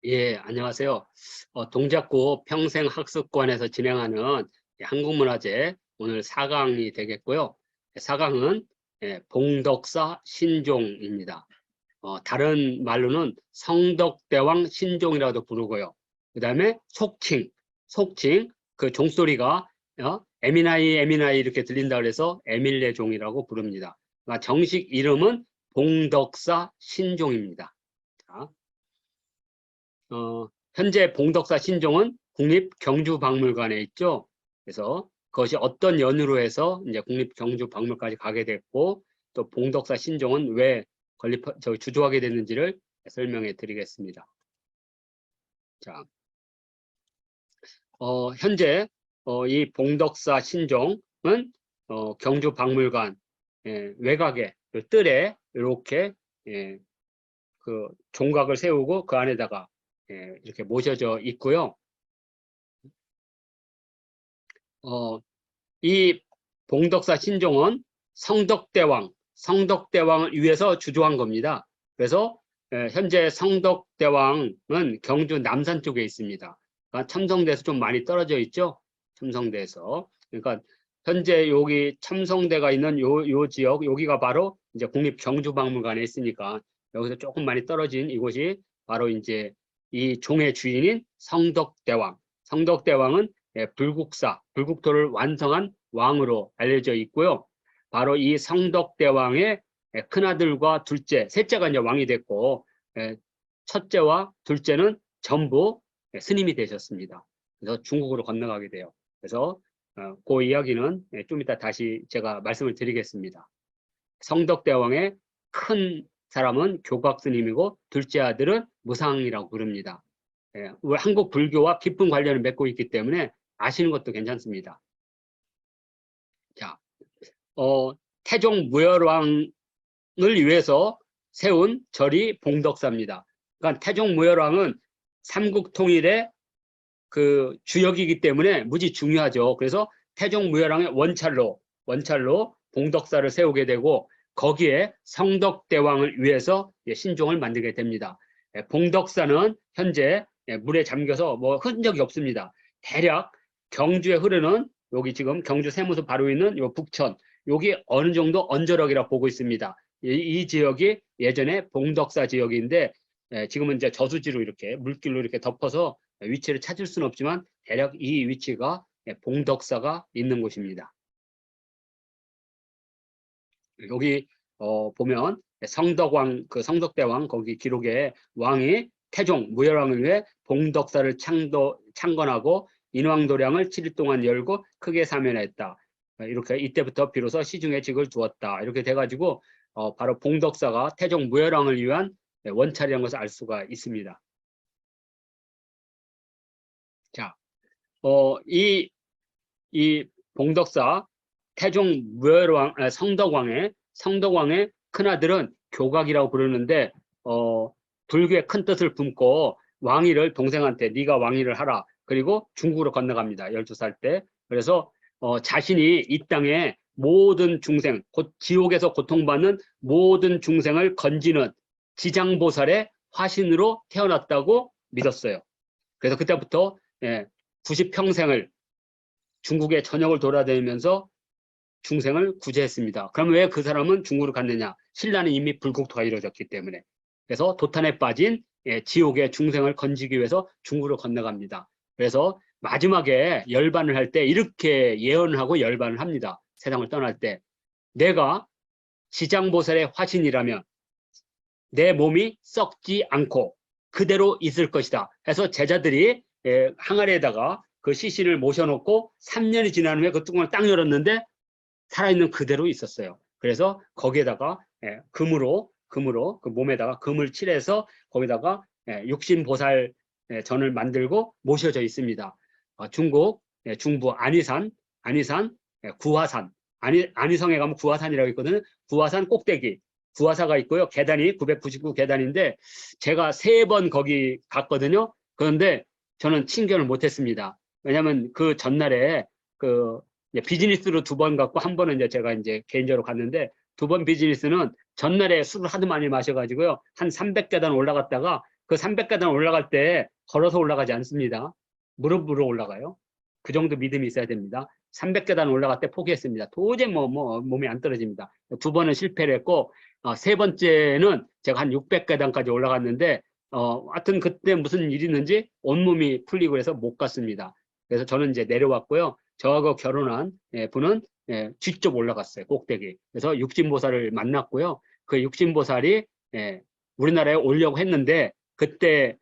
예, 안녕하세요. 동작구 평생학습관에서 진행하는 한국문화재 오늘 4강이 되겠고요. 4강은 봉덕사 신종입니다. 다른 말로는 성덕대왕 신종이라고도 부르고요. 그 다음에 속칭, 그 종소리가 에미나이 이렇게 들린다 그래서 에밀레종이라고 부릅니다. 그러니까 정식 이름은 봉덕사 신종입니다. 자, 현재 봉덕사 신종은 국립경주박물관에 있죠. 그래서 그것이 어떤 연유로 해서 이제 국립경주박물관까지 가게 됐고, 또 봉덕사 신종은 왜 주조하게 됐는지를 설명해 드리겠습니다. 자, 현재 이 봉덕사 신종은 경주박물관 외곽에 그 뜰에 이렇게 그 종각을 세우고 그 안에다가 이렇게 모셔져 있고요. 이 봉덕사 신종은 성덕대왕을 위해서 주조한 겁니다. 그래서 현재 성덕대왕은 경주 남산 쪽에 있습니다. 그러니까 첨성대에서 좀 많이 떨어져 있죠. 첨성대에서. 그러니까 현재 여기 첨성대가 있는 요 지역, 여기가 바로 이제 국립경주박물관에 있으니까 여기서 조금 많이 떨어진 이곳이 바로 이제 이 종의 주인인 성덕대왕. 성덕대왕은 불국토를 완성한 왕으로 알려져 있고요. 바로 이 성덕대왕의 큰아들과 둘째, 셋째가 이제 왕이 됐고, 첫째와 둘째는 전부 스님이 되셨습니다. 그래서 중국으로 건너가게 돼요. 그래서 그 이야기는 좀 이따 다시 제가 말씀을 드리겠습니다. 성덕대왕의 큰 사람은 교각스님이고 둘째 아들은 무상이라고 부릅니다. 한국 불교와 깊은 관련을 맺고 있기 때문에 아시는 것도 괜찮습니다. 자, 태종 무열왕을 위해서 세운 절이 봉덕사입니다. 그러니까 태종 무열왕은 삼국통일의 그 주역이기 때문에 무지 중요하죠. 그래서 태종 무열왕의 원찰로 봉덕사를 세우게 되고 거기에 성덕대왕을 위해서 신종을 만들게 됩니다. 봉덕사는 현재 물에 잠겨서 뭐 흔적이 없습니다. 대략 경주에 흐르는 여기 지금 경주 세무소 바로 있는 요 북천 여기 어느 정도 언저력이라 보고 있습니다. 이 지역이 예전에 봉덕사 지역인데 지금은 이제 저수지로 이렇게 물길로 이렇게 덮어서 위치를 찾을 수는 없지만 대략 이 위치가 봉덕사가 있는 곳입니다. 여기 보면 성덕왕 그 성덕대왕 거기 기록에 왕이 태종 무열왕을 위해 봉덕사를 창건하고 인왕도량을 7일 동안 열고 크게 사면했다. 이렇게 이때부터 비로소 시중에 직을 두었다. 이렇게 돼가지고 바로 봉덕사가 태종 무열왕을 위한 원찰이라는 것을 알 수가 있습니다. 자, 이 봉덕사 태종 무열왕 성덕왕의 큰아들은 교각이라고 부르는데 불교의 큰 뜻을 품고 왕위를 동생한테 네가 왕위를 하라. 그리고 중국으로 건너갑니다. 12살 때. 그래서 자신이 이 땅에 모든 중생, 곧 지옥에서 고통받는 모든 중생을 건지는 지장보살의 화신으로 태어났다고 믿었어요. 그래서 그때부터 90평생을 중국의 전역을 돌아다니면서 중생을 구제했습니다. 그럼 왜 그 사람은 중국으로 갔느냐? 신라는 이미 불국토가 이루어졌기 때문에. 그래서 도탄에 빠진 지옥의 중생을 건지기 위해서 중국으로 건너갑니다. 그래서 마지막에 열반을 할 때 이렇게 예언을 하고 열반을 합니다. 세상을 떠날 때. 내가 지장보살의 화신이라면 내 몸이 썩지 않고 그대로 있을 것이다. 해서 제자들이 항아리에다가 그 시신을 모셔놓고 3년이 지난 후에 그 뚜껑을 딱 열었는데 살아있는 그대로 있었어요. 그래서 거기에다가 금으로 그 몸에다가 금을 칠해서 거기다가 육신보살 전을 만들고 모셔져 있습니다. 중국 중부 안희산 구화산 안희성에 가면 구화산이라고 있거든요. 구화산 꼭대기 구화사가 있고요. 계단이 999 계단인데 제가 3번 거기 갔거든요. 그런데 저는 친견을 못했습니다. 왜냐하면 그 전날에 그 비즈니스로 2번 갔고 한 번은 이제 제가 이제 개인적으로 갔는데 2번 비즈니스는 전날에 술을 하도 많이 마셔가지고요. 한 300계단 올라갔다가 그 300계단 올라갈 때 걸어서 올라가지 않습니다. 무릎으로 올라가요. 그 정도 믿음이 있어야 됩니다. 300계단 올라갈 때 포기했습니다. 도저히 몸이 안 떨어집니다. 2번은 실패를 했고, 세 번째는 제가 한 600계단까지 올라갔는데, 하여튼 그때 무슨 일이 있는지 온몸이 풀리고 해서 못 갔습니다. 그래서 저는 이제 내려왔고요. 저하고 결혼한 분은 직접 올라갔어요. 꼭대기. 그래서 육신보살을 만났고요. 그 육신보살이 우리나라에 오려고 했는데, 그때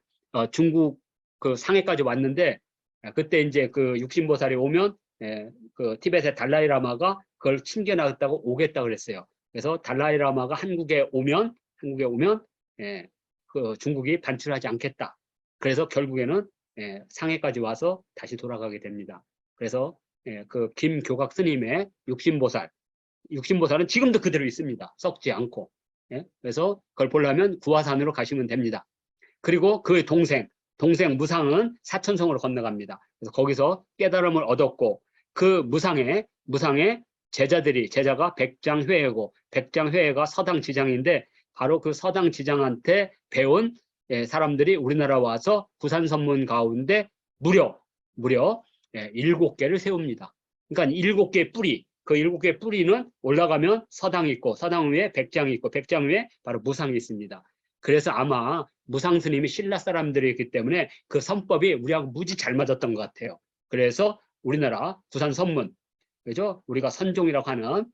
중국 그 상해까지 왔는데, 그때 이제 그 육신보살이 오면 그 티벳의 달라이라마가 그걸 챙겨나갔다고 오겠다 그랬어요. 그래서 달라이라마가 한국에 오면 그 중국이 반출하지 않겠다. 그래서 결국에는 상해까지 와서 다시 돌아가게 됩니다. 그래서 그 김교각 스님의 육신보살은 지금도 그대로 있습니다. 썩지 않고. 그래서 그걸 보려면 구화산으로 가시면 됩니다. 그리고 그 동생 무상은 사천성으로 건너갑니다. 그래서 거기서 깨달음을 얻었고, 그 무상의 제자가 백장회회고, 백장회회가 서당지장인데, 바로 그 서당지장한테 배운 사람들이 우리나라 와서 구산선문 가운데 무려 7개를 세웁니다. 그러니까 7개의 뿌리, 그 7개의 뿌리는 올라가면 서당이 있고, 서당 위에 백장이 있고, 백장 위에 바로 무상이 있습니다. 그래서 아마 무상 스님이 신라 사람들이기 때문에 그 선법이 우리하고 무지 잘 맞았던 것 같아요. 그래서 우리나라 구산 선문, 그죠? 우리가 선종이라고 하는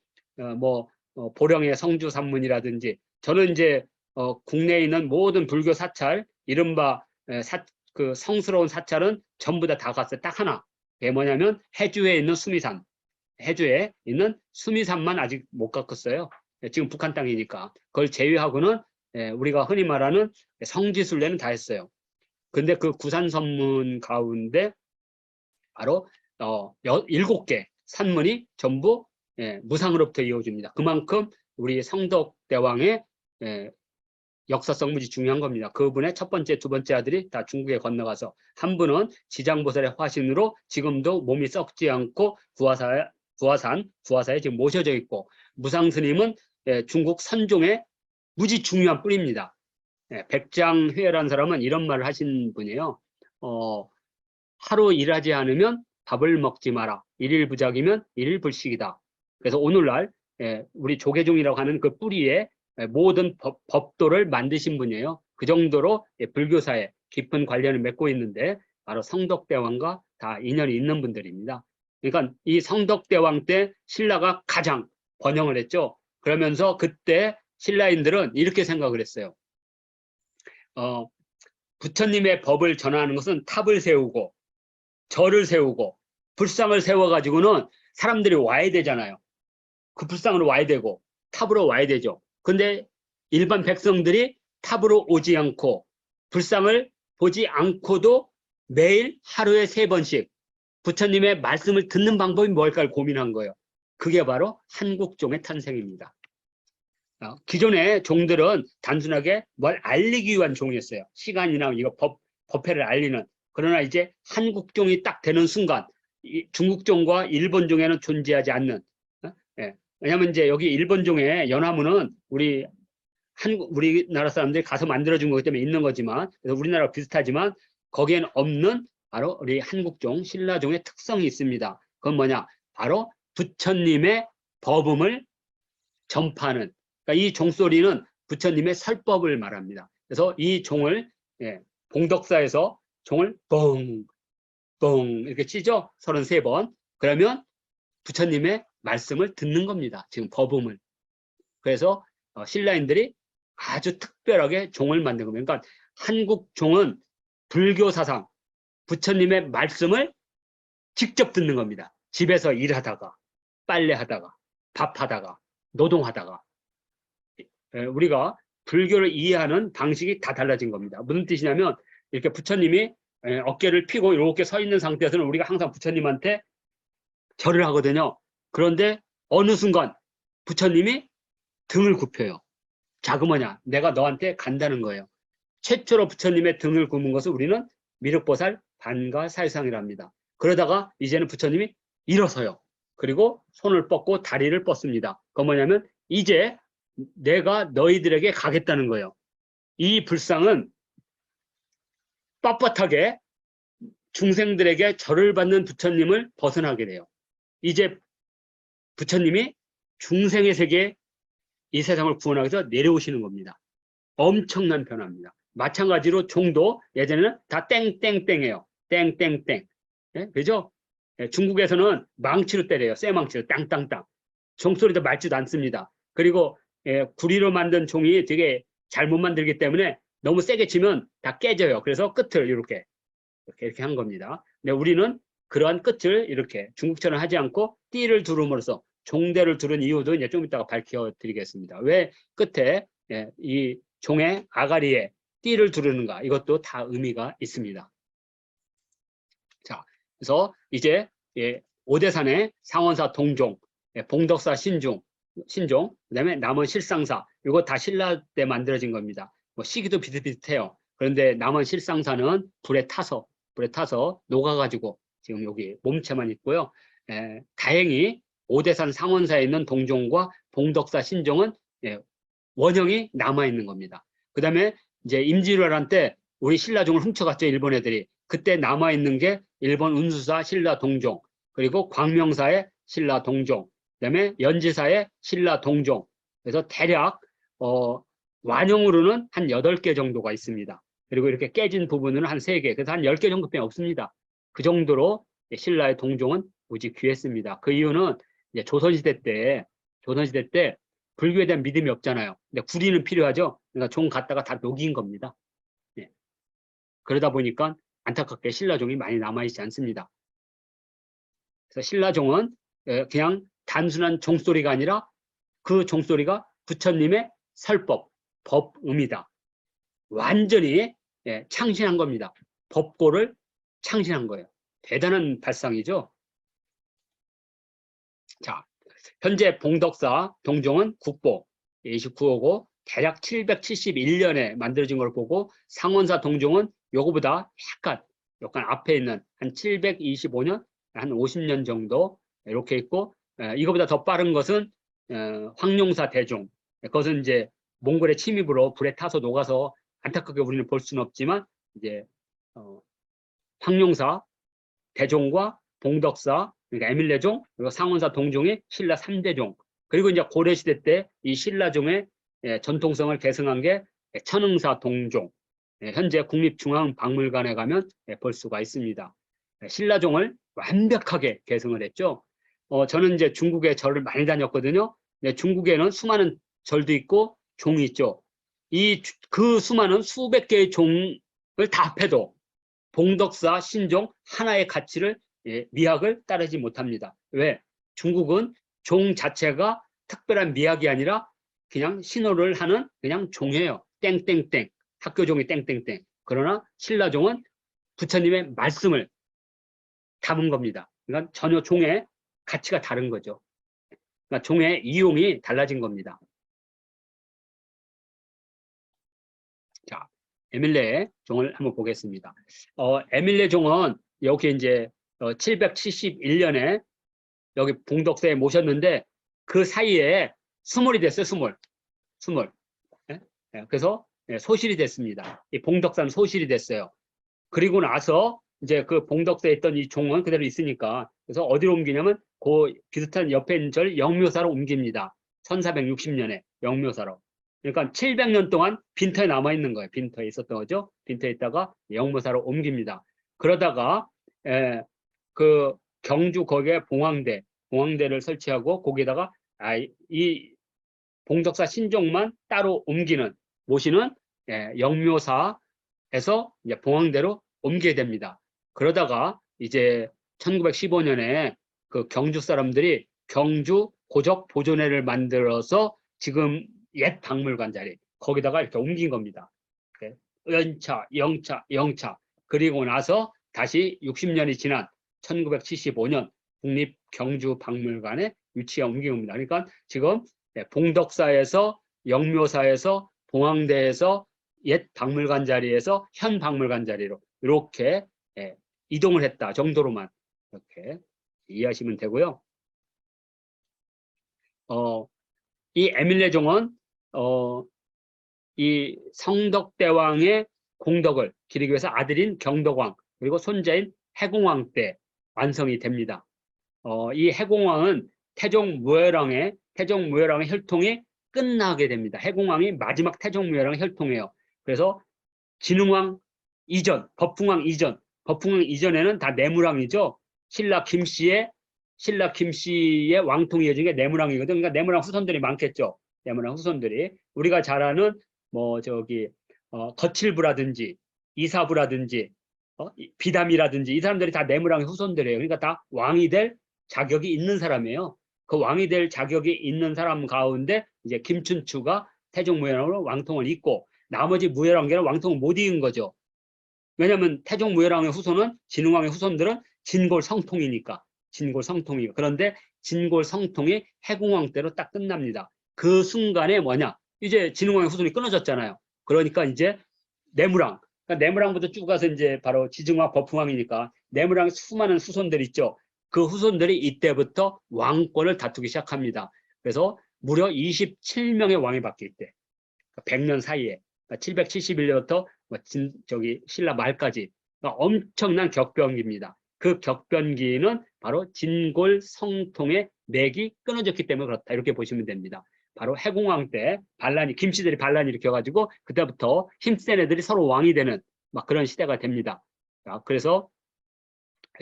보령의 성주 산문이라든지, 저는 이제 국내에 있는 모든 불교 사찰, 이른바 그 성스러운 사찰은 전부 다 갔어요. 딱 하나. 그게 뭐냐면 해주에 있는 수미산. 해주에 있는 수미산만 아직 못 갔었어요. 지금 북한 땅이니까. 그걸 제외하고는 우리가 흔히 말하는 성지순례는 다 했어요. 근데 그 구산선문 가운데 바로 7개 산문이 전부 무상으로부터 이어집니다. 그만큼 우리 성덕대왕의 역사성 무지 중요한 겁니다. 그분의 첫 번째, 두 번째 아들이 다 중국에 건너가서, 한 분은 지장보살의 화신으로 지금도 몸이 썩지 않고 구화사에 지금 모셔져 있고, 무상스님은 중국 선종의 무지 중요한 뿌리입니다. 백장회라는 사람은 이런 말을 하신 분이에요. 하루 일하지 않으면 밥을 먹지 마라. 일일부작이면 일일불식이다. 그래서 오늘날 우리 조계종이라고 하는 그 뿌리에 모든 법도를 만드신 분이에요. 그 정도로 불교사에 깊은 관련을 맺고 있는데, 바로 성덕대왕과 다 인연이 있는 분들입니다. 그러니까 이 성덕대왕 때 신라가 가장 번영을 했죠. 그러면서 그때 신라인들은 이렇게 생각을 했어요. 부처님의 법을 전하는 것은 탑을 세우고 절을 세우고 불상을 세워가지고는 사람들이 와야 되잖아요. 그 불상으로 와야 되고 탑으로 와야 되죠. 근데 일반 백성들이 탑으로 오지 않고 불상을 보지 않고도 매일 하루에 3번씩 부처님의 말씀을 듣는 방법이 뭘까를 고민한 거예요. 그게 바로 한국종의 탄생입니다. 기존의 종들은 단순하게 뭘 알리기 위한 종이었어요. 시간이나 이거 법회를 알리는. 그러나 이제 한국종이 딱 되는 순간 중국종과 일본종에는 존재하지 않는. 왜냐하면 이제 여기 일본종의 연화문은 우리나라 사람들이 가서 만들어준 거기 때문에 있는 거지만, 그래서 우리나라와 비슷하지만 거기에는 없는 바로 우리 한국종, 신라종의 특성이 있습니다. 그건 뭐냐? 바로 부처님의 법음을 전파하는. 그러니까 이 종소리는 부처님의 설법을 말합니다. 그래서 이 종을 봉덕사에서 종을 뻥 이렇게 치죠. 33번. 그러면 부처님의 말씀을 듣는 겁니다. 지금 법음을. 그래서 신라인들이 아주 특별하게 종을 만든 겁니다. 그러니까 한국 종은 불교 사상, 부처님의 말씀을 직접 듣는 겁니다. 집에서 일하다가, 빨래하다가, 밥하다가, 노동하다가. 우리가 불교를 이해하는 방식이 다 달라진 겁니다. 무슨 뜻이냐면, 이렇게 부처님이 어깨를 펴고 이렇게 서 있는 상태에서는 우리가 항상 부처님한테 절을 하거든요. 그런데 어느 순간 부처님이 등을 굽혀요. 자그마냐, 내가 너한테 간다는 거예요. 최초로 부처님의 등을 굽은 것을 우리는 미륵보살 반가사유상이랍니다. 그러다가 이제는 부처님이 일어서요. 그리고 손을 뻗고 다리를 뻗습니다. 그건 뭐냐면 이제 내가 너희들에게 가겠다는 거예요. 이 불상은 빳빳하게 중생들에게 절을 받는 부처님을 벗어나게 돼요. 이제 부처님이 중생의 세계에 이 세상을 구원하기 위해서 내려오시는 겁니다. 엄청난 변화입니다. 마찬가지로 종도 예전에는 다 땡땡땡이에요. 땡땡땡. 예? 그죠? 예, 중국에서는 망치로 때려요. 쇠망치로 땅땅땅. 종소리도 맑지도 않습니다. 그리고 예, 구리로 만든 종이 되게 잘못 만들기 때문에 너무 세게 치면 다 깨져요. 그래서 끝을 이렇게 한 겁니다. 근데 우리는 그러한 끝을 이렇게 중국처럼 하지 않고 띠를 두름으로써 종대를 두른 이유도 이제 좀 이따가 밝혀드리겠습니다. 왜 끝에 예, 이 종의 아가리에 띠를 두르는가, 이것도 다 의미가 있습니다. 자, 그래서 이제 예, 오대산의 상원사 동종, 예, 봉덕사 신종, 그다음에 남원 실상사, 이거 다 신라 때 만들어진 겁니다. 뭐 시기도 비슷비슷해요. 그런데 남원 실상사는 불에 타서 녹아가지고 지금 여기 몸체만 있고요. 예, 다행히 오대산 상원사에 있는 동종과 봉덕사 신종은 예, 원형이 남아있는 겁니다. 그 다음에 이제 임진왜란 때 우리 신라종을 훔쳐갔죠, 일본 애들이. 그때 남아있는 게 일본 운수사 신라 동종, 그리고 광명사의 신라 동종, 그 다음에 연지사의 신라 동종. 그래서 대략 완형으로는 한 8개 정도가 있습니다. 그리고 이렇게 깨진 부분은 한 3개, 그래서 한 10개 정도밖에 없습니다. 그 정도로 신라의 동종은 무지 귀했습니다. 그 이유는 이제 조선시대 때 불교에 대한 믿음이 없잖아요. 근데 구리는 필요하죠. 그러니까 종 갖다가 다 녹인 겁니다. 예. 그러다 보니까 안타깝게 신라종이 많이 남아있지 않습니다. 그래서 신라종은 그냥 단순한 종소리가 아니라 그 종소리가 부처님의 설법, 법음이다. 완전히 창신한 겁니다. 법고를 창신한 거예요. 대단한 발상이죠. 자, 현재 봉덕사 동종은 국보 29호고 대략 771년에 만들어진 걸 보고, 상원사 동종은 요거보다 약간 앞에 있는 한 725년, 한 50년 정도 이렇게 있고, 이거보다 더 빠른 것은 황룡사 대종. 그것은 이제 몽골의 침입으로 불에 타서 녹아서 안타깝게 우리는 볼 수는 없지만, 이제 황룡사 대종과 봉덕사, 그러니까 에밀레종, 그리고 상원사 동종이 신라 3대종. 그리고 이제 고려시대 때 이 신라종의 전통성을 계승한 게 천흥사 동종. 현재 국립중앙박물관에 가면 볼 수가 있습니다. 신라종을 완벽하게 계승을 했죠. 저는 이제 중국에 절을 많이 다녔거든요. 중국에는 수많은 절도 있고 종이 있죠. 그 수많은 수백 개의 종을 다 합해도 봉덕사 신종 하나의 가치를 미학을 따르지 못합니다. 왜? 중국은 종 자체가 특별한 미학이 아니라 그냥 신호를 하는 그냥 종이에요. 땡땡땡. 학교종이 땡땡땡. 그러나 신라종은 부처님의 말씀을 담은 겁니다. 그러니까 전혀 종의 가치가 다른 거죠. 그러니까 종의 이용이 달라진 겁니다. 자, 에밀레 종을 한번 보겠습니다. 에밀레 종은 여기 이제 771년에 여기 봉덕사에 모셨는데 그 사이에 스물이 됐어요. 스물. 예? 그래서 소실이 됐습니다. 이 봉덕사는 소실이 됐어요. 그리고 나서 이제 그 봉덕사에 있던 이 종은 그대로 있으니까, 그래서 어디로 옮기냐면 그 비슷한 옆에 있는 절 영묘사로 옮깁니다. 1460년에 영묘사로. 그러니까 700년 동안 빈터에 남아있는 거예요. 빈터에 있었던 거죠. 빈터에 있다가 영묘사로 옮깁니다. 그러다가 그 경주 거기에 봉황대를 설치하고 거기에다가 이 봉덕사 신종만 따로 모시는 영묘사에서 이제 봉황대로 옮기게 됩니다. 그러다가 이제 1915년에 그 경주 사람들이 경주 고적 보존회를 만들어서 지금 옛 박물관 자리 거기다가 이렇게 옮긴 겁니다. 연차, 영차. 그리고 나서 다시 60년이 지난 1975년 국립경주박물관에 위치가 옮긴 겁니다. 그러니까 지금 봉덕사에서 영묘사에서 봉황대에서 옛 박물관 자리에서 현 박물관 자리로 이렇게 이동을 했다 정도로만 이렇게 이해하시면 되고요. 이 에밀레종은 이 성덕대왕의 공덕을 기리기 위해서 아들인 경덕왕 그리고 손자인 해공왕 때 완성이 됩니다. 이 해공왕은 태종무열왕의 혈통이 끝나게 됩니다. 해공왕이 마지막 태종무열왕의 혈통이에요. 그래서 진흥왕 이전, 법흥왕 이전에는 다 내무왕이죠. 신라 김씨의 왕통이 이어진 게 내무왕이거든. 그러니까 내무왕 후손들이 많겠죠. 내무왕 후손들이 우리가 잘 아는 뭐 저기 거칠부라든지 이사부라든지 비담이라든지 이 사람들이 다 내무왕의 후손들이에요. 그러니까 다 왕이 될 자격이 있는 사람이에요. 그 왕이 될 자격이 있는 사람 가운데 이제 김춘추가 태종무열왕으로 왕통을 잇고 나머지 무열왕계는 왕통을 못 이은 거죠. 왜냐하면 태종무열왕의 후손은 진흥왕의 후손들은 진골성통이니까. 그런데 진골성통이 해공왕 때로 딱 끝납니다. 그 순간에 뭐냐? 이제 진흥왕의 후손이 끊어졌잖아요. 그러니까 이제 내무왕, 그러니까 내무왕부터 쭉 가서 이제 바로 지증왕, 법흥왕이니까 내무왕 수많은 후손들 있죠. 그 후손들이 이때부터 왕권을 다투기 시작합니다. 그래서 무려 27명의 왕이 바뀔 때, 100년 사이에 771년부터 신라 말까지 엄청난 격변기입니다. 그 격변기는 바로 진골성통의 맥이 끊어졌기 때문에 그렇다. 이렇게 보시면 됩니다. 바로 해공왕 때 김씨들이 반란을 일으켜가지고 그때부터 힘센 애들이 서로 왕이 되는 막 그런 시대가 됩니다. 그래서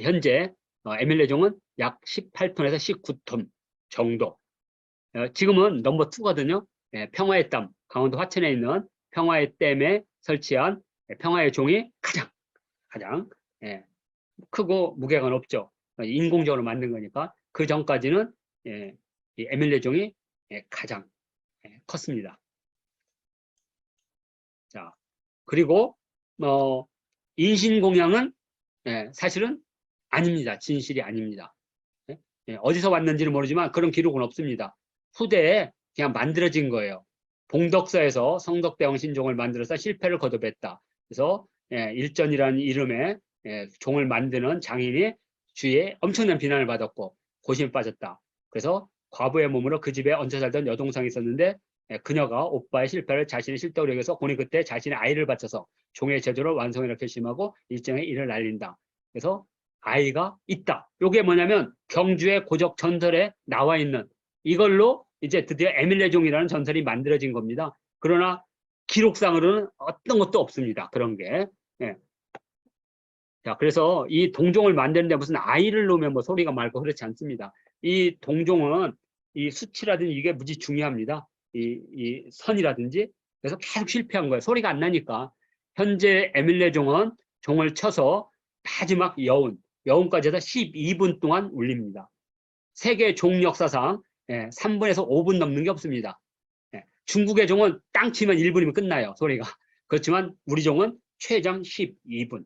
현재 에밀레종은 약 18톤에서 19톤 정도. 지금은 넘버 2거든요. 평화의 댐, 강원도 화천에 있는 평화의 댐에 설치한 평화의 종이 가장 크고 무게가 높죠. 인공적으로 만든 거니까 그 전까지는 이 에밀레종이 가장 컸습니다. 자, 그리고 인신공양은 사실은 아닙니다. 진실이 아닙니다. 어디서 왔는지는 모르지만 그런 기록은 없습니다. 후대에 그냥 만들어진 거예요. 봉덕사에서 성덕대왕 신종을 만들어서 실패를 거듭했다. 그래서 일전이라는 이름의 종을 만드는 장인이 주위에 엄청난 비난을 받았고 고심에 빠졌다. 그래서 과부의 몸으로 그 집에 얹혀 살던 여동생이 있었는데 그녀가 오빠의 실패를 자신의 실덕으로 여겨서 곤히 그때 자신의 아이를 바쳐서 종의 제도를 완성이라 결심하고 일정의 일을 날린다. 그래서 아이가 있다. 이게 뭐냐면 경주의 고적 전설에 나와 있는 이걸로 이제 드디어 에밀레종이라는 전설이 만들어진 겁니다. 그러나 기록상으로는 어떤 것도 없습니다. 그런 게. 자, 그래서 이 동종을 만드는데 무슨 아이를 놓으면 뭐 소리가 맑고 그렇지 않습니다. 이 동종은 이 수치라든지 이게 무지 중요합니다. 이 선이라든지. 그래서 계속 실패한 거예요. 소리가 안 나니까. 현재 에밀레종은 종을 쳐서 마지막 여운까지 해서 12분 동안 울립니다. 세계 종 역사상 3분에서 5분 넘는 게 없습니다. 중국의 종은 땅 치면 1분이면 끝나요. 소리가. 그렇지만 우리 종은 최장 12분.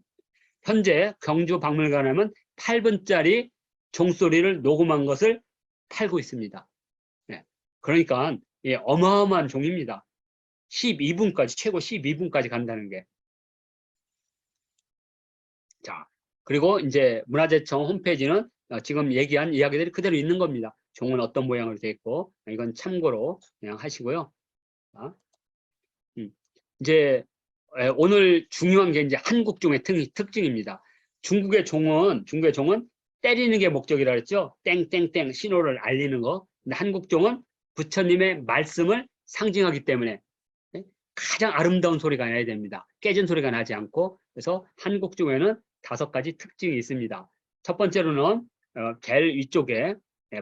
현재 경주 박물관에 하면 8분짜리 종소리를 녹음한 것을 팔고 있습니다. 그러니까 어마어마한 종입니다. 12분까지, 최고 12분까지 간다는 게. 자, 그리고 이제 문화재청 홈페이지는 지금 얘기한 이야기들이 그대로 있는 겁니다. 종은 어떤 모양으로 되어 있고, 이건 참고로 그냥 하시고요. 자, 이제 오늘 중요한 게 이제 한국종의 특징입니다. 중국의 종은 때리는 게 목적이라 그랬죠. 땡땡땡 신호를 알리는 거. 근데 한국종은 부처님의 말씀을 상징하기 때문에 가장 아름다운 소리가 나야 됩니다. 깨진 소리가 나지 않고. 그래서 한국종에는 5가지 특징이 있습니다. 첫 번째로는 겔 위쪽에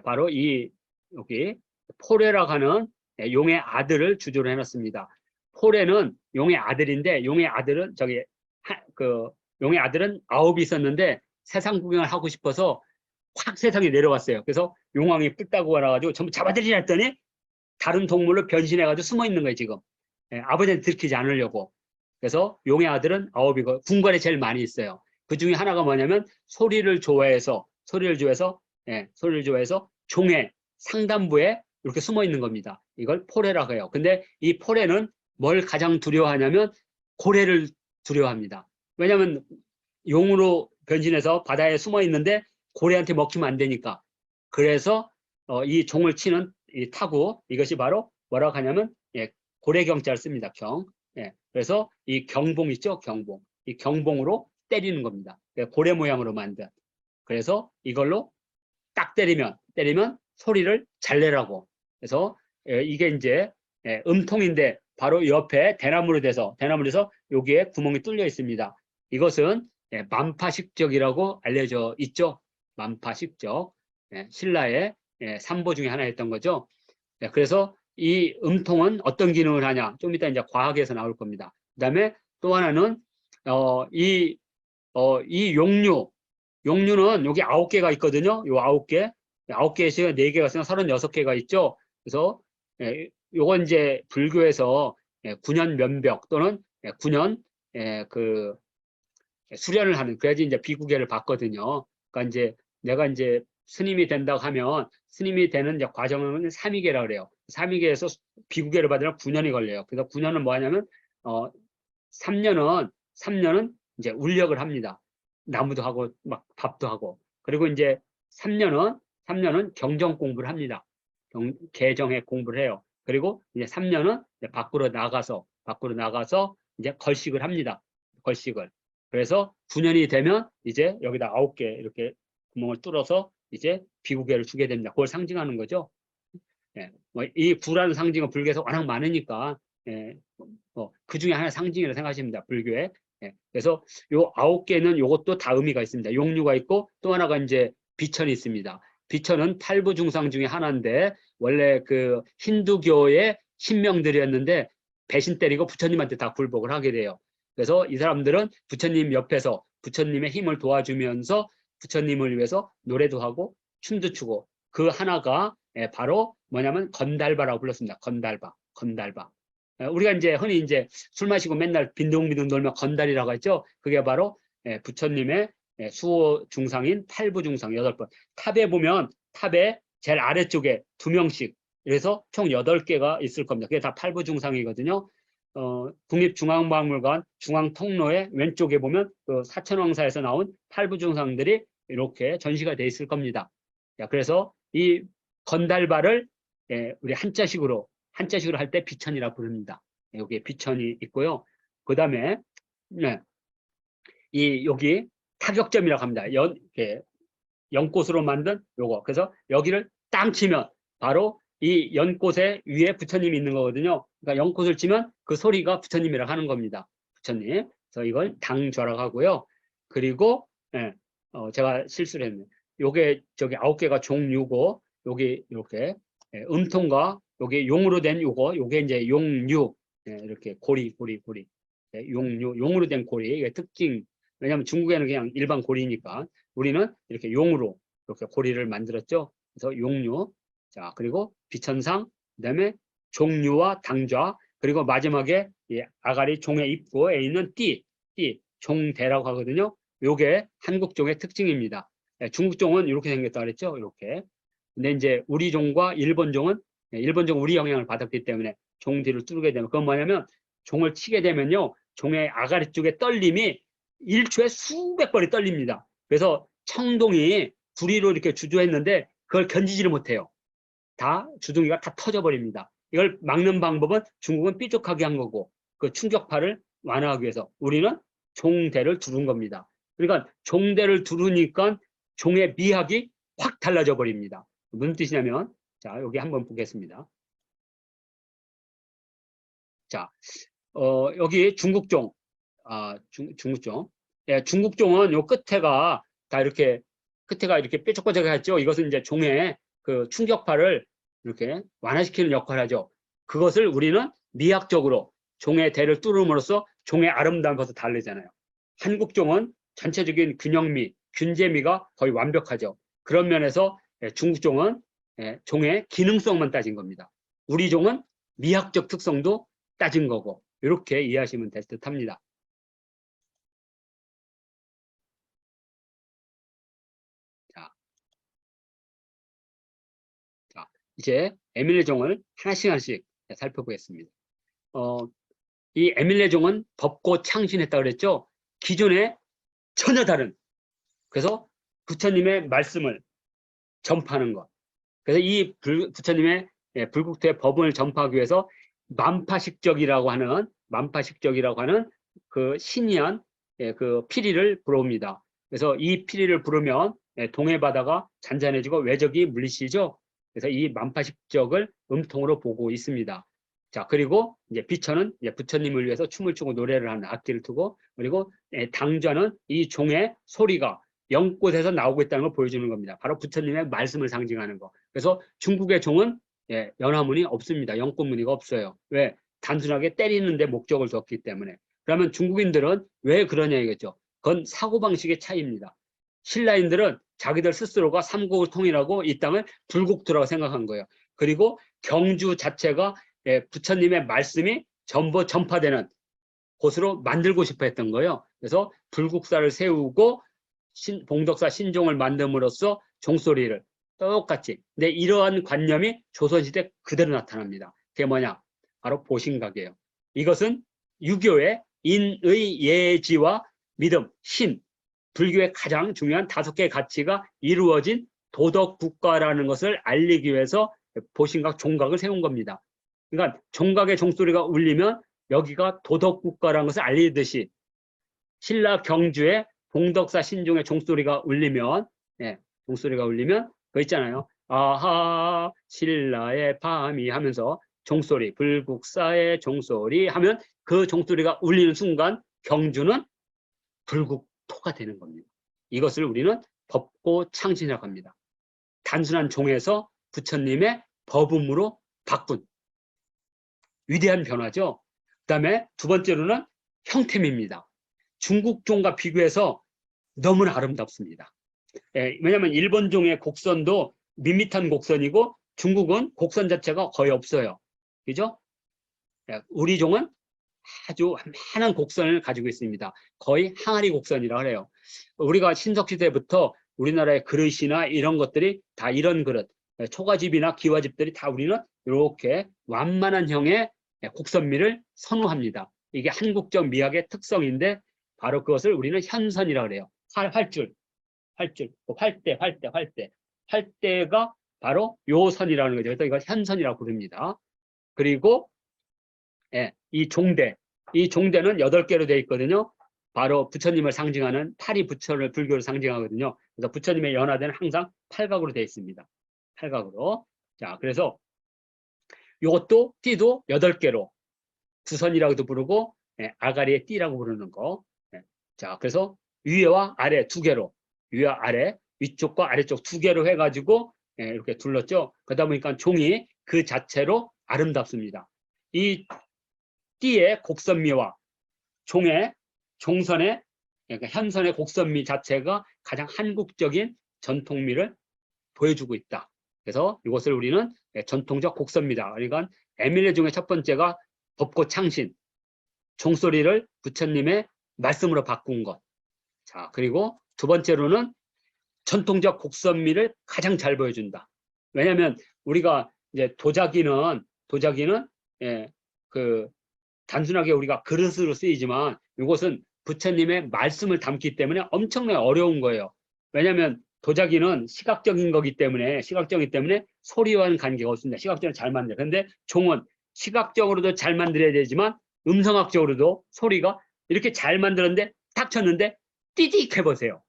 바로 여기 포레라고 하는 용의 아들을 주조를 해놨습니다. 포레는 용의 아들인데 용의 아들은 용의 아들은 9이 있었는데 세상 구경을 하고 싶어서 확 세상에 내려왔어요. 그래서 용왕이 뿔따고 와가지고 전부 잡아들이라 했더니 다른 동물로 변신해가지고 숨어 있는 거예요 지금. 아버지한테 들키지 않으려고. 그래서 용의 아들은 9이고 궁궐에 제일 많이 있어요. 그 중에 하나가 뭐냐면 소리를 좋아해서 종의 상단부에 이렇게 숨어 있는 겁니다. 이걸 포레라고 해요. 근데 이 포레는 뭘 가장 두려워하냐면 고래를 두려워합니다. 왜냐하면 용으로 변신해서 바다에 숨어 있는데 고래한테 먹히면 안 되니까. 그래서 이 종을 치는 이 타구, 이것이 바로 뭐라고 하냐면 고래경자를 씁니다. 예, 그래서 이 경봉 있죠? 경봉. 이 경봉으로 때리는 겁니다. 고래 모양으로 만든. 그래서 이걸로 딱 때리면 소리를 잘 내라고. 그래서 이게 이제 음통인데 바로 옆에 대나무로 돼서 여기에 구멍이 뚫려 있습니다. 이것은 만파식적이라고 알려져 있죠. 만파식적. 신라의 삼보 중에 하나였던 거죠. 그래서 이 음통은 어떤 기능을 하냐? 좀 이따 이제 과학에서 나올 겁니다. 그다음에 또 하나는 이 용류는 여기 9개가 있거든요. 요 9개. 9개에서 4개가 있으면 36개가 있죠. 그래서 요건 이제 불교에서 9년 면벽 또는 9년 그 수련을 하는, 그래야지 이제 비구계를 받거든요. 그러니까 이제 내가 이제 스님이 된다고 하면 스님이 되는 이제 과정은 삼위계라 그래요. 삼위계에서 비구계를 받으려면 9년이 걸려요. 그래서 9년은 뭐 하냐면 3년은 이제 울력을 합니다. 나무도 하고 막 밥도 하고. 그리고 이제 3년은 경정 공부를 합니다. 개정의 공부를 해요. 그리고 이제 3년은 이제 밖으로 나가서 이제 걸식을 합니다. 걸식을. 그래서 9년이 되면 이제 여기다 9개 이렇게 구멍을 뚫어서 이제 비구계를 주게 됩니다. 그걸 상징하는 거죠. 이 구라는 상징은 불교에서 워낙 많으니까 그 중에 하나 상징이라고 생각하시면 됩니다. 불교에. 그래서 요 9개는 요것도 다 의미가 있습니다. 용류가 있고 또 하나가 이제 비천이 있습니다. 비천은 8부중상 중에 하나인데 원래 그 힌두교의 신명들이었는데 배신 때리고 부처님한테 다 굴복을 하게 돼요. 그래서 이 사람들은 부처님 옆에서 부처님의 힘을 도와주면서 부처님을 위해서 노래도 하고 춤도 추고, 그 하나가 바로 뭐냐면 건달바라고 불렀습니다. 건달바. 우리가 이제 흔히 이제 술 마시고 맨날 빈둥빈둥 놀면 건달이라고 했죠. 그게 바로 부처님의 수호 중상인 8부중상 8번. 탑에 보면 탑에 제일 아래쪽에 2명씩, 그래서 총 8개가 있을 겁니다. 그게 다 8부중상이거든요. 국립중앙박물관 중앙통로의 왼쪽에 보면 그 사천왕사에서 나온 8부중상들이 이렇게 전시가 돼 있을 겁니다. 그래서 이 건달바를 우리 한자식으로 할 때 비천이라고 부릅니다. 여기에 비천이 있고요. 그 다음에 여기 타격점이라고 합니다. 연꽃으로 만든 요거. 그래서 여기를 땅 치면 바로 이 연꽃의 위에 부처님이 있는 거거든요. 그러니까 연꽃을 치면 그 소리가 부처님이라고 하는 겁니다. 부처님. 그래서 이걸 당좌라고 하고요. 그리고 제가 실수를 했네요. 요게 저기 9개가 종류고, 여기 이렇게 음통과 요게 용으로 된 요게 이제 용류. 이렇게 고리. 용으로 된 고리. 이게 특징. 왜냐하면 중국에는 그냥 일반 고리니까 우리는 이렇게 용으로 이렇게 고리를 만들었죠. 그래서 용류. 자, 그리고 비천상, 그다음에 종류와 당좌, 그리고 마지막에 아가리 종의 입구에 있는 띠, 종대라고 하거든요. 요게 한국종의 특징입니다. 중국종은 이렇게 생겼다 그랬죠. 이렇게. 근데 이제 우리 종과 일본종은 우리 영향을 받았기 때문에 종 뒤를 뚫게 되면, 그건 뭐냐면 종을 치게 되면요, 종의 아가리 쪽에 떨림이 1초에 수백 번이 떨립니다. 그래서 청동이 구리로 이렇게 주저했는데 그걸 견디지를 못해요. 다 주둥이가 다 터져버립니다. 이걸 막는 방법은 중국은 삐죽하게 한 거고, 그 충격파를 완화하기 위해서 우리는 종대를 두른 겁니다. 그러니까 종대를 두르니까 종의 미학이 확 달라져 버립니다. 무슨 뜻이냐면, 자, 여기 한번 보겠습니다. 자, 여기 중국종, 중국종. 중국종은 요 끝에가 다 이렇게 뾰족뾰족하죠. 이것은 이제 종의 그 충격파를 이렇게 완화시키는 역할을 하죠. 그것을 우리는 미학적으로 종의 대를 뚫음으로써 종의 아름다움이 벌써 다르잖아요. 한국종은 전체적인 균형미, 균제미가 거의 완벽하죠. 그런 면에서 중국종은 종의 기능성만 따진 겁니다. 우리 종은 미학적 특성도 따진 거고, 이렇게 이해하시면 될 듯 합니다. 자, 이제 에밀레종을 하나씩 살펴보겠습니다. 이 에밀레종은 법고 창신했다고 그랬죠. 기존에 전혀 다른, 그래서 부처님의 말씀을 전파하는 것. 그래서 이 부처님의 불국토의 법을 전파하기 위해서 만파식적이라고 하는 만파식적이라고 하는 그 신이한 그 피리를 불어옵니다. 그래서 이 피리를 부르면 동해 바다가 잔잔해지고 외적이 물리시죠. 그래서 이 만파식적을 음통으로 보고 있습니다. 자, 그리고 이제 비천은 이제 부처님을 위해서 춤을 추고 노래를 하는 악기를 두고, 그리고 당좌는 이 종의 소리가 연꽃에서 나오고 있다는 걸 보여주는 겁니다. 바로 부처님의 말씀을 상징하는 거. 그래서 중국의 종은 연화문이 없습니다. 연꽃무늬가 없어요. 왜? 단순하게 때리는 데 목적을 뒀기 때문에. 그러면 중국인들은 왜 그러냐 이거죠. 그건 사고방식의 차이입니다. 신라인들은 자기들 스스로가 삼국을 통일하고 이 땅을 불국토라고 생각한 거예요. 그리고 경주 자체가 부처님의 말씀이 전부 전파되는 곳으로 만들고 싶어 했던 거예요. 그래서 불국사를 세우고 봉덕사 신종을 만듦으로써 종소리를 똑같이. 근데 이러한 관념이 조선시대 그대로 나타납니다. 그게 뭐냐? 바로 보신각이에요. 이것은 유교의 인의 예지와 믿음, 신, 불교의 가장 중요한 5개의 가치가 이루어진 도덕국가라는 것을 알리기 위해서 보신각, 종각을 세운 겁니다. 그러니까 종각의 종소리가 울리면 여기가 도덕국가라는 것을 알리듯이 신라 경주의 봉덕사 신종의 종소리가 울리면, 종소리가 울리면 그거 있잖아요. 아하 신라의 밤이 하면서 종소리, 불국사의 종소리 하면 그 종소리가 울리는 순간 경주는 불국토가 되는 겁니다. 이것을 우리는 법고창신이라고 합니다. 단순한 종에서 부처님의 법음으로 바꾼 위대한 변화죠. 그 다음에 두 번째로는 형템입니다. 중국 종과 비교해서 너무나 아름답습니다. 왜냐하면 일본 종의 곡선도 밋밋한 곡선이고 중국은 곡선 자체가 거의 없어요. 그죠? 우리 종은 아주 환한 곡선을 가지고 있습니다. 거의 항아리 곡선이라고 해요. 우리가 신석시대부터 우리나라의 그릇이나 이런 것들이 다 이런 그릇, 초가집이나 기와집들이 다 우리는 이렇게 완만한 형의 곡선미를 선호합니다. 이게 한국적 미학의 특성인데 바로 그것을 우리는 현선이라고 그래요. 활줄, 활대가 바로 요 선이라는 거죠. 그래서 이걸 현선이라고 부릅니다. 그리고 이 종대는 8개로 되어 있거든요. 바로 부처님을 상징하는 파리 부처를 불교를 상징하거든요. 그래서 부처님의 연화대는 항상 팔각으로 되어 있습니다. 팔각으로. 자, 그래서 이것도 띠도 8개로 구선이라고도 부르고 아가리의 띠라고 부르는 거. 자, 그래서 위와 아래 2개로, 위와 아래, 위쪽과 아래쪽 2개로 해가지고 이렇게 둘렀죠. 그러다 보니까 종이 그 자체로 아름답습니다. 이 띠의 곡선미와 종선의 그러니까 현선의 곡선미 자체가 가장 한국적인 전통미를 보여주고 있다. 그래서 이것을 우리는 전통적 곡선미다. 그러니까 에밀레 중에 첫 번째가 법고창신, 종소리를 부처님의 말씀으로 바꾼 것. 자, 그리고 두 번째로는 전통적 곡선미를 가장 잘 보여준다. 왜냐하면 우리가 이제 도자기는 단순하게 우리가 그릇으로 쓰이지만 이것은 부처님의 말씀을 담기 때문에 엄청나게 어려운 거예요. 왜냐하면 도자기는 시각적인 거기 때문에 소리와는 관계가 없습니다. 시각적으로 잘 만들어요. 그런데 종은 시각적으로도 잘 만들어야 되지만 음성학적으로도 소리가 이렇게 잘 만들었는데 딱 쳤는데 띠딕 해보세요.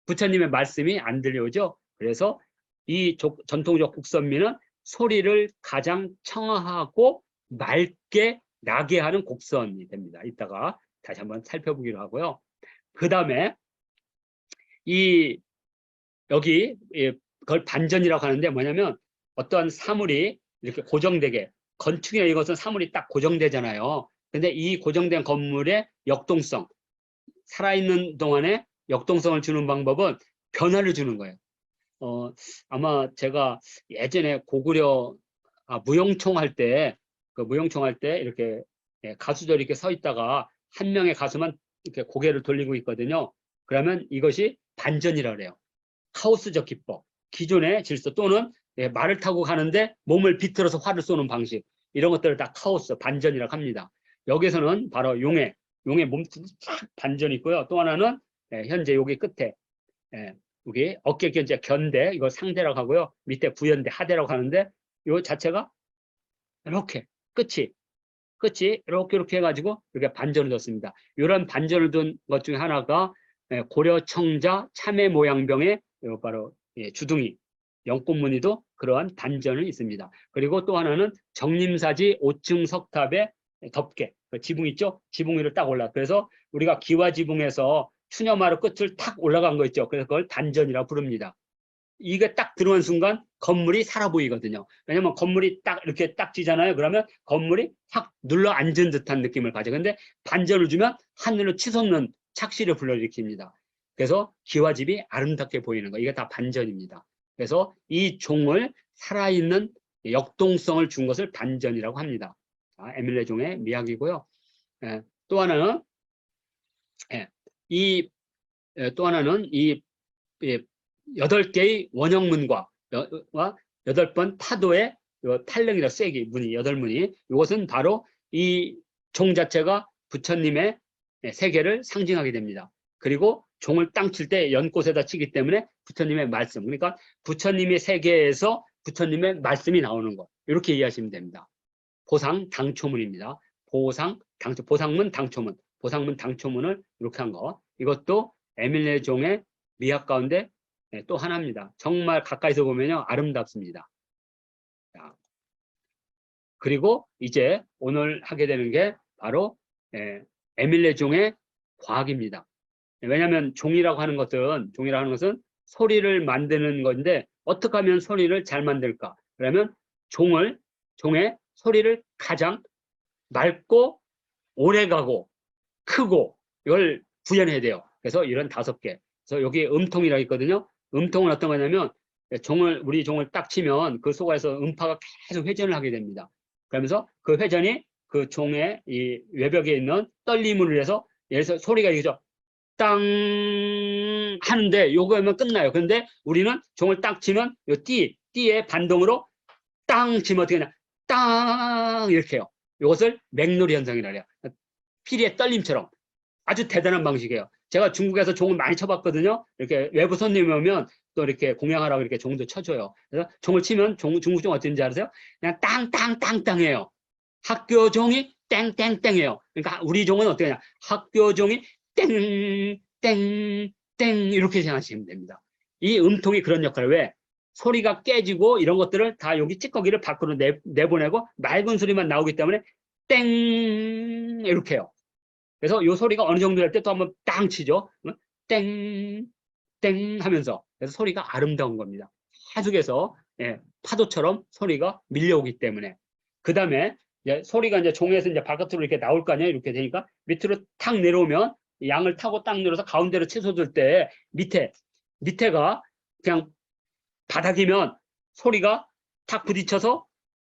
부처님의 말씀이 안 들려오죠. 그래서 이 전통적 곡선미는 소리를 가장 청아하고 맑게 나게 하는 곡선이 됩니다. 이따가 다시 한번 살펴보기로 하고요. 그 다음에 여기 그걸 반전이라고 하는데 뭐냐면 어떠한 사물이 이렇게 고정되게, 건축이나 이것은 사물이 딱 고정되잖아요. 근데 이 고정된 건물의 역동성, 살아있는 동안에 역동성을 주는 방법은 변화를 주는 거예요. 아마 제가 예전에 고구려 무용총 할 때 이렇게 가수들이 이렇게 서 있다가 한 명의 가수만 이렇게 고개를 돌리고 있거든요. 그러면 이것이 반전이라고 그래요. 카오스적 기법, 기존의 질서 또는 말을 타고 가는데 몸을 비틀어서 활을 쏘는 방식, 이런 것들을 다 카오스, 반전이라고 합니다. 여기서는 바로 용의 몸통 반전이 있고요. 또 하나는 현재 여기 끝에 여기 어깨 견제 견대, 이거 상대라고 하고요. 밑에 부연대 하대라고 하는데 이 자체가 이렇게 끝이 끝이 이렇게 해가지고 이렇게 반전을 뒀습니다. 이런 반전을 둔 것 중에 하나가 고려 청자 참외 모양병의 바로 주둥이 연꽃무늬도 그러한 반전이 있습니다. 그리고 또 하나는 정림사지 5층 석탑의 덮개 그 지붕 있죠? 지붕 위로 딱 올라. 그래서 우리가 기와지붕에서 추녀마루 끝을 탁 올라간 거 있죠? 그래서 그걸 반전이라고 부릅니다. 이게 딱 들어온 순간 건물이 살아 보이거든요. 왜냐면 건물이 딱 이렇게 딱 지잖아요. 그러면 건물이 확 눌러 앉은 듯한 느낌을 가져. 근데 반전을 주면 하늘로 치솟는 착시를 불러일으킵니다. 그래서 기와집이 아름답게 보이는 거. 이게 다 반전입니다. 그래서 이 종을 살아있는 역동성을 준 것을 반전이라고 합니다. 자, 에밀레 종의 미학이고요. 또 하나는 또 하나는 이 8개의 원형문과 8번 파도의 팔릉이라 쐐기 무늬 8무늬 이것은 바로 이 종 자체가 부처님의 세계를 상징하게 됩니다. 그리고 종을 땅 칠 때 연꽃에다 치기 때문에 부처님의 말씀 그러니까 부처님의 세계에서 부처님의 말씀이 나오는 것 이렇게 이해하시면 됩니다. 보상 당초문입니다. 보상문 당초문 보상문 당초문을 이렇게 한 거 이것도 에밀레 종의 미학 가운데 또 하나입니다. 정말 가까이서 보면요 아름답습니다. 자, 그리고 이제 오늘 하게 되는 게 바로 에밀레 종의 과학입니다. 왜냐하면 종이라고 하는 것은 소리를 만드는 건데 어떻게 하면 소리를 잘 만들까? 그러면 종의 소리를 가장 맑고 오래가고 크고 이걸 구현해야 돼요. 그래서 이런 5개. 그래서 여기 음통이라고 있거든요. 음통은 어떤 거냐면 우리 종을 딱 치면 그 속에서 음파가 계속 회전을 하게 됩니다. 그러면서 그 회전이 그 종의 이 외벽에 있는 떨림을 해서 예를 들어서 소리가 이거죠. 땅 하는데 요거 하면 끝나요. 그런데 우리는 종을 딱 치면 요 띠의 반동으로 땅 치면 어떻게 되냐. 땅 이렇게 해요. 이것을 맥놀이 현상이라고 해요. 피리의 떨림처럼 아주 대단한 방식이에요. 제가 중국에서 종을 많이 쳐봤거든요. 이렇게 외부 손님이 오면 또 이렇게 공양하라고 이렇게 종도 쳐줘요. 그래서 종을 치면 중국 종 어떤지 아세요? 그냥 땅땅땅땅해요. 학교 종이 땡땡땡해요. 그러니까 우리 종은 어떻게 하냐? 학교 종이 땡땡땡 이렇게 생각하시면 됩니다. 이 음통이 그런 역할을 왜? 소리가 깨지고 이런 것들을 다 여기 찌꺼기를 밖으로 내보내고 맑은 소리만 나오기 때문에 땡 이렇게 해요. 그래서 이 소리가 어느 정도 될 때 또 한번 땅 치죠. 땡, 땡 하면서. 그래서 소리가 아름다운 겁니다. 계속해서 파도처럼 소리가 밀려오기 때문에. 그 다음에 소리가 이제 종에서 이제 바깥으로 이렇게 나올 거 아니에요. 이렇게 되니까 밑으로 탁 내려오면 양을 타고 딱 내려서 가운데로 치솟을 때 밑에가 그냥 바닥이면 소리가 탁 부딪혀서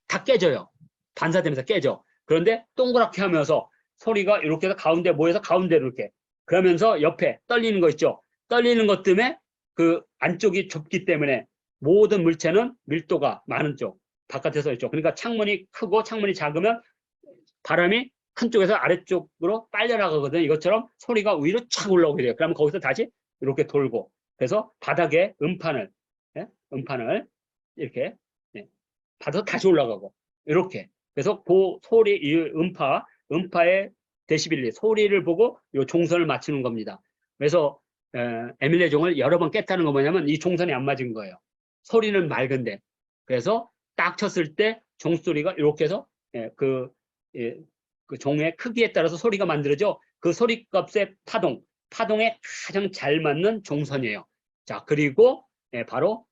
다 깨져요. 반사되면서 깨져. 그런데 동그랗게 하면서 소리가 이렇게 해서 가운데 모여서 가운데로 이렇게 그러면서 옆에 떨리는 거 있죠. 떨리는 것 때문에 그 안쪽이 좁기 때문에 모든 물체는 밀도가 많은 쪽 바깥에서 있죠. 그러니까 창문이 크고 창문이 작으면 바람이 큰 쪽에서 아래쪽으로 빨려나가거든요. 이것처럼 소리가 위로 착 올라오게 돼요. 그러면 거기서 다시 이렇게 돌고 그래서 바닥에 음판을 이렇게 받아서 다시 올라가고 이렇게 그래서 그 소리 이 음파의 데시벨리 소리를 보고 이 종선을 맞추는 겁니다. 그래서 에밀레 종을 여러 번 깼다는 건 뭐냐면 이 종선이 안 맞은 거예요. 소리는 맑은데 그래서 딱 쳤을 때 종소리가 이렇게 해서 그 종의 크기에 따라서 소리가 만들어져 그 소리값의 파동에 가장 잘 맞는 종선이에요. 자 그리고 바로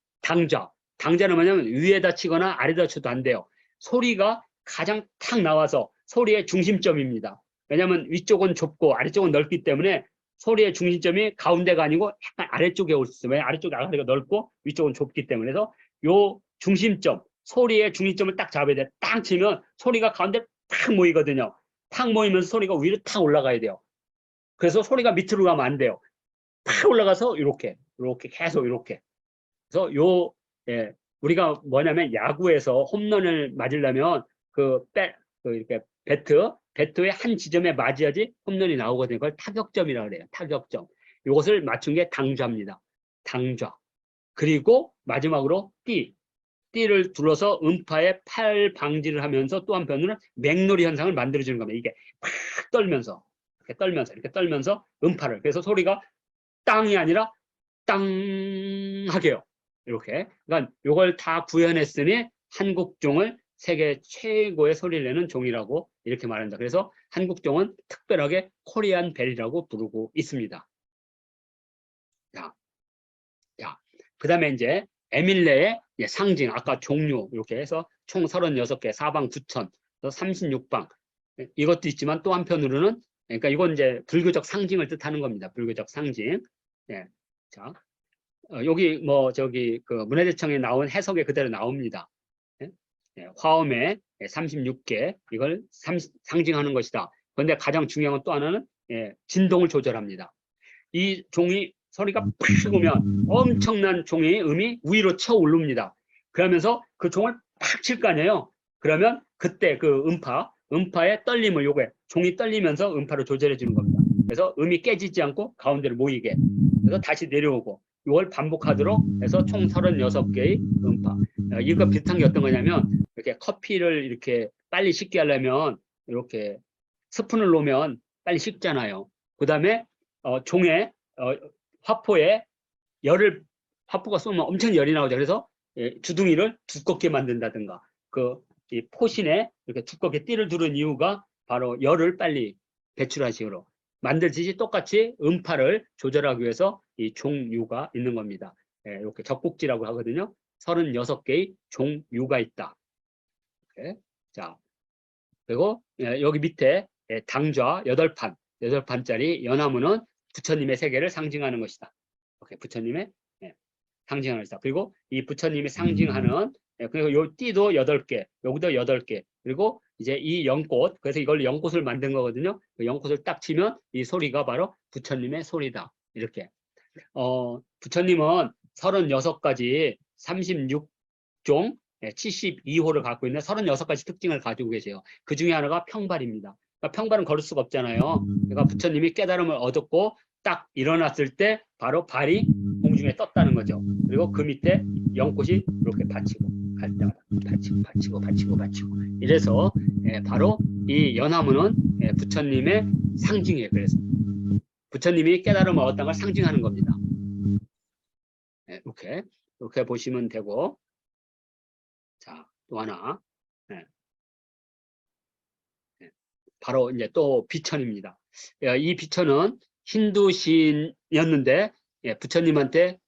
당자는 뭐냐면 위에다 치거나 아래다 쳐도 안 돼요. 소리가 가장 탁 나와서 소리의 중심점입니다. 왜냐하면 위쪽은 좁고 아래쪽은 넓기 때문에 소리의 중심점이 가운데가 아니고 약간 아래쪽에 올 수 있어요. 아래쪽이 아래가 넓고 위쪽은 좁기 때문에 그래서 요 중심점 소리의 중심점을 딱 잡아야 돼요. 딱 치면 소리가 가운데 탁 모이거든요. 탁 모이면서 소리가 위로 탁 올라가야 돼요. 그래서 소리가 밑으로 가면 안 돼요. 탁 올라가서 이렇게 계속 이렇게 그래서 우리가 뭐냐면 야구에서 홈런을 맞으려면 이렇게 배트의 한 지점에 맞아야지 홈런이 나오거든요. 그걸 타격점이라고 그래요. 타격점. 이것을 맞춘 게 당좌입니다. 당좌. 그리고 마지막으로 띠를 둘러서 음파의 팔 방지를 하면서 또 한편으로는 맹놀이 현상을 만들어주는 겁니다. 이게 팍 떨면서 이렇게 떨면서 음파를, 그래서 소리가 땅이 아니라 땅 하게요. 이렇게. 그러니까 이걸 다 구현했으니 한국종을 세계 최고의 소리를 내는 종이라고 이렇게 말합니다. 그래서 한국종은 특별하게 코리안 벨이라고 부르고 있습니다. 자, 그 다음에 이제 에밀레의 상징, 아까 종류 이렇게 해서 총 36개, 사방 9천, 36방 이것도 있지만 또 한편으로는, 그러니까 이건 이제 불교적 상징을 뜻하는 겁니다. 불교적 상징. 예. 자, 여기 뭐 저기 그 문화재청에 나온 해석에 그대로 나옵니다. 예? 예, 화엄의 36개 이걸 상징하는 것이다. 그런데 가장 중요한 건 또 하나는 진동을 조절합니다. 이 종이 소리가 팍 오면 엄청난 종이 음이 위로 쳐오릅니다. 그러면서 그 종을 팍 칠 거 아니에요. 그러면 그때 그 음파의 떨림을 요게 종이 떨리면서 음파를 조절해 주는 겁니다. 그래서 음이 깨지지 않고 가운데로 모이게. 그래서 다시 내려오고 이걸 반복하도록 해서 총 36개의 음파. 이거 비슷한 게 어떤 거냐면 이렇게 커피를 이렇게 빨리 식게 하려면 이렇게 스푼을 놓으면 빨리 식잖아요. 그 다음에 종에 화포에 화포가 쏘면 엄청 열이 나오죠. 그래서 주둥이를 두껍게 만든다든가 이 포신에 이렇게 두껍게 띠를 두른 이유가 바로 열을 빨리 배출한 식으로 만들듯이 똑같이 음파를 조절하기 위해서 이 종유가 있는 겁니다. 이렇게 적국지라고 하거든요. 36개의 종유가 있다. 이렇게. 자, 그리고 여기 밑에 당좌 8판, 8판짜리 연화문은 부처님의 세계를 상징하는 것이다. 이렇게 부처님의 상징하는 것이다. 그리고 이 부처님이 상징하는 그리고 요 띠도 8개, 여기도 8개. 그리고 이제 이 연꽃, 그래서 이걸 연꽃을 만든 거거든요. 그 연꽃을 딱 치면 이 소리가 바로 부처님의 소리다. 이렇게. 부처님은 36가지 36종 72호를 갖고 있는 36가지 특징을 가지고 계세요. 그 중에 하나가 평발입니다. 그러니까 평발은 걸을 수가 없잖아요. 그러니까 부처님이 깨달음을 얻었고 딱 일어났을 때 바로 발이 공중에 떴다는 거죠. 그리고 그 밑에 연꽃이 이렇게 받치고 갈 때마다 받치고 이래서 바로 이 연화문은 부처님의 상징이에요. 그래서 부처님이 깨달음을 얻었다는 걸 상징하는 겁니다. 이렇게 보시면 되고, 자, 또 하나. 바로 이제 또 비천입니다. 이 비천은 힌두 시인이었는데 부처님한테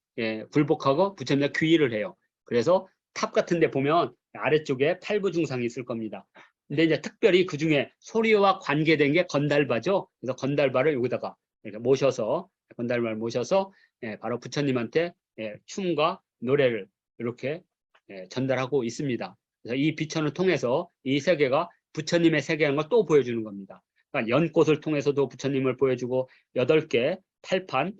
굴복하고 부처님한테 귀의를 해요. 그래서 탑 같은 데 보면 아래쪽에 팔부중상이 있을 겁니다. 근데 이제 특별히 그 중에 소리와 관계된 게 건달바죠. 그래서 건달바를 여기다가 이렇게 모셔서 건달바를 모셔서 바로 부처님한테 춤과 노래를 이렇게 전달하고 있습니다. 그래서 이 비천을 통해서 이 세계가 부처님의 세계라는 걸 또 보여주는 겁니다. 그러니까 연꽃을 통해서도 부처님을 보여주고 8개 팔판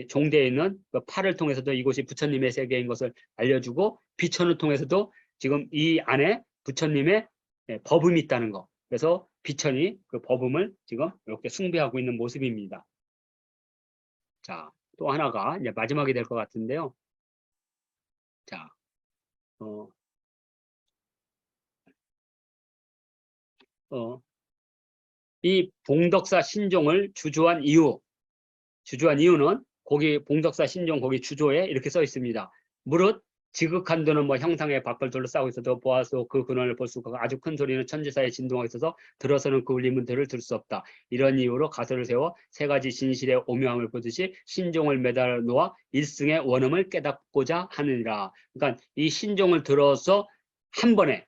종대에 있는 그 팔을 통해서도 이곳이 부처님의 세계인 것을 알려주고 비천을 통해서도 지금 이 안에 부처님의 법음이 있다는 거. 그래서 비천이 그 법음을 지금 이렇게 숭배하고 있는 모습입니다. 자, 또 하나가 이제 마지막이 될 것 같은데요. 자, 이 봉덕사 신종을 주조한 이유는 거기 봉덕사 신종 거기 주조에 이렇게 써 있습니다. 무릇 지극한도는 뭐 형상의 밖을 둘러싸고 있어도 보아서 그 근원을 볼 수가 없고 아주 큰 소리는 천지사에 진동하고 있어서 들어서는 그 울림은 들을 수 없다. 이런 이유로 가설을 세워 세 가지 진실의 오묘함을 보듯이 신종을 매달아 놓아 일승의 원음을 깨닫고자 하느니라. 그러니까 이 신종을 들어서 한 번에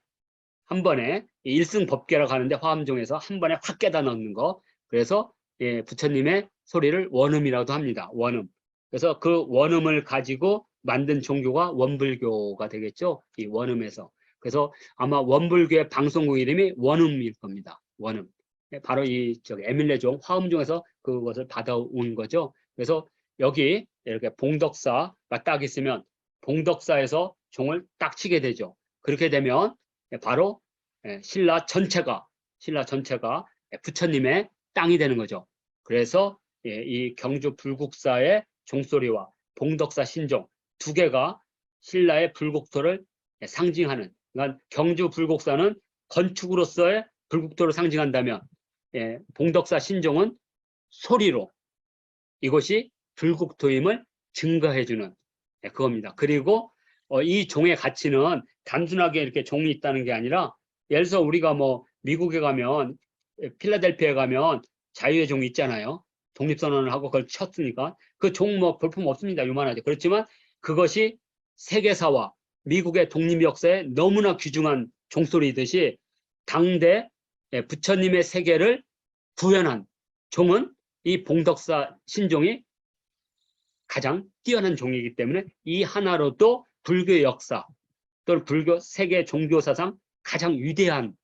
일승법계라고 하는데 화엄종에서 한 번에 확 깨다 넣는 거. 그래서 부처님의 소리를 원음이라고도 합니다. 원음. 그래서 그 원음을 가지고 만든 종교가 원불교가 되겠죠. 이 원음에서. 그래서 아마 원불교의 방송국 이름이 원음일 겁니다. 원음. 바로 이 에밀레종 화엄종에서 그것을 받아온 거죠. 그래서 여기 이렇게 봉덕사가 딱 있으면 봉덕사에서 종을 딱 치게 되죠. 그렇게 되면 바로 신라 전체가 부처님의 땅이 되는 거죠. 그래서 이 경주 불국사의 종소리와 봉덕사 신종 두 개가 신라의 불국토를 상징하는, 그러니까 경주 불국사는 건축으로서의 불국토를 상징한다면 봉덕사 신종은 소리로 이것이 불국토임을 증거해주는 그겁니다. 그리고 이 종의 가치는 단순하게 이렇게 종이 있다는 게 아니라, 예를 들어서 우리가 뭐 미국에 가면, 필라델피아에 가면 자유의 종이 있잖아요. 독립선언을 하고 그걸 쳤으니까 그 종 뭐 볼품 없습니다. 요만하죠. 그렇지만 그것이 세계사와 미국의 독립 역사에 너무나 귀중한 종소리이듯이 당대 부처님의 세계를 구현한 종은 이 봉덕사 신종이 가장 뛰어난 종이기 때문에 이 하나로도 불교 역사 또는 불교 세계 종교사상 가장 위대한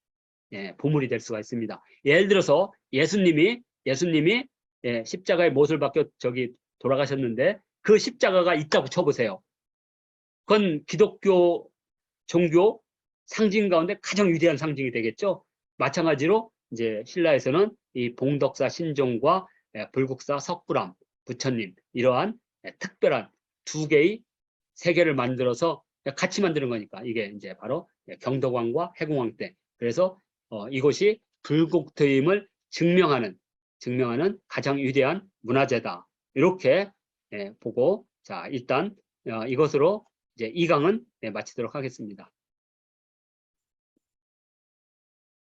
보물이 될 수가 있습니다. 예를 들어서 예수님이 십자가의 못을 박혀 저기 돌아가셨는데 그 십자가가 있다고 쳐보세요. 그건 기독교 종교 상징 가운데 가장 위대한 상징이 되겠죠. 마찬가지로 이제 신라에서는 이 봉덕사 신종과 불국사 석굴암 부처님, 이러한 특별한 두 개의 세계를 만들어서 같이 만드는 거니까 이게 이제 바로 경덕왕과 해공왕 때. 그래서 이것이 불국토임을 증명하는 가장 위대한 문화재다. 이렇게 보고, 자, 일단 이것으로 이제 2강은 마치도록 하겠습니다.